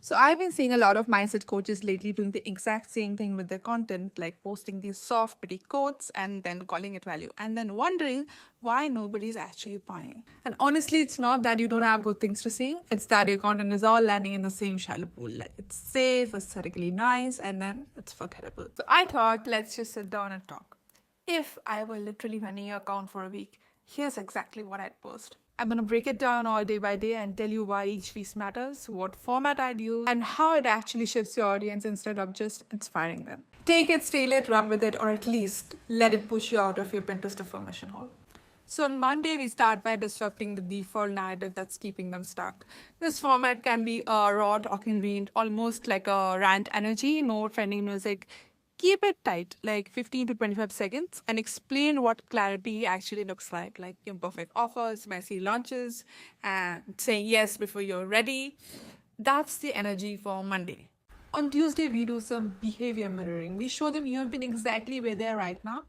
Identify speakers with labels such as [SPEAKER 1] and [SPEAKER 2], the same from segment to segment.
[SPEAKER 1] So I've been seeing a lot of mindset coaches lately doing the exact same thing with their content, like posting these soft, pretty quotes and then calling it value, and then wondering why nobody's actually buying. And honestly, it's not that you don't have good things to say, it's that your content is all landing in the same shallow pool. Like it's safe, aesthetically nice, and then it's forgettable. So I thought, let's just sit down and talk. If I were literally running your account for a week, here's exactly what I'd post. I'm gonna break it down all day by day and tell you why each piece matters, what format I'd use, and how it actually shifts your audience instead of just inspiring them. Take it, steal it, run with it, or at least let it push you out of your Pinterest information hole. So on Monday, we start by disrupting the default narrative that's keeping them stuck. This format can be raw, convenient, almost like a rant energy, no trending music. Keep it tight, like 15 to 25 seconds, and explain what clarity actually looks like imperfect offers, messy launches, and saying yes before you're ready. That's the energy for Monday. On Tuesday, we do some behavior mirroring. We show them you've been exactly where they are right now.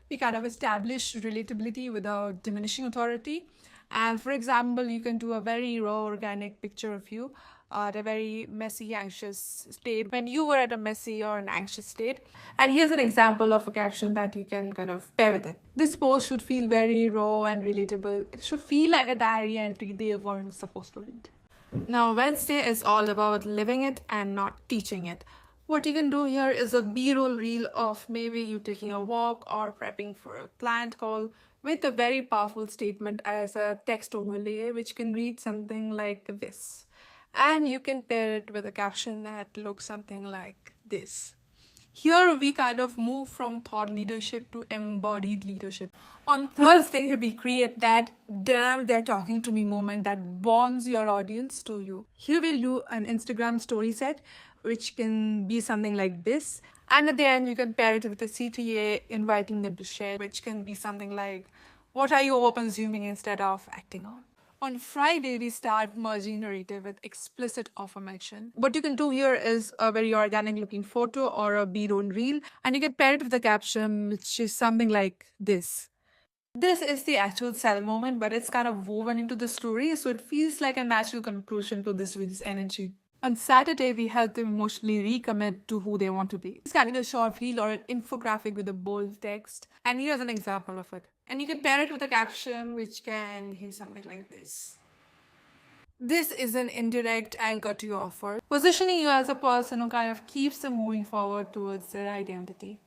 [SPEAKER 1] We kind of establish relatability without diminishing authority. And for example, you can do a very raw, organic picture of you at a very messy, anxious state when you were at a messy or an anxious state. And here's an example of a caption that you can kind of pair with it. This post should feel very raw and relatable. It should feel like a diary entry they weren't supposed to read. Now, Wednesday is all about living it and not teaching it. What you can do here is a B-roll reel of maybe you taking a walk or prepping for a client call with a very powerful statement as a text overlay, which can read something like this. And you can pair it with a caption that looks something like this. Here we kind of move from thought leadership to embodied leadership. On Thursday, we create that damn they're talking to me moment that bonds your audience to you. Here we'll do an Instagram story set, which can be something like this. And at the end, you can pair it with a CTA, inviting them to share, which can be something like, what are you over-consuming instead of acting on? On Friday, we start merging narrative with explicit affirmation. What you can do here is a very organic looking photo or a B-roll reel, and you can pair it with a caption, which is something like this. This is the actual sell moment, but it's kind of woven into the story, so it feels like a natural conclusion to this week's energy. On Saturday, we help them emotionally recommit to who they want to be. It's kind of a short reel or an infographic with a bold text. And here's an example of it. And you can pair it with a caption, which can be something like this. This is an indirect anchor to your offer, positioning you as a person who kind of keeps them moving forward towards their identity.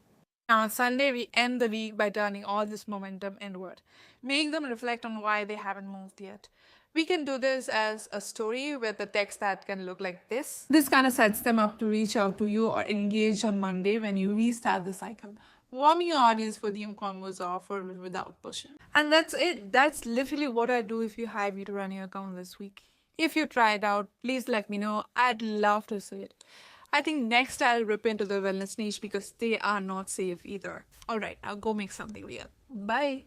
[SPEAKER 1] Now, on Sunday, we end the week by turning all this momentum inward, making them reflect on why they haven't moved yet. We can do this as a story with a text that can look like this. This kind of sets them up to reach out to you or engage on Monday when you restart the cycle. Warm your audience for the combos offer without pushing. And that's it. That's literally what I do if you hire me to run your account this week. If you try it out, please let me know. I'd love to see it. I think next I'll rip into the wellness niche because they are not safe either. All right, I'll go make something real. Bye.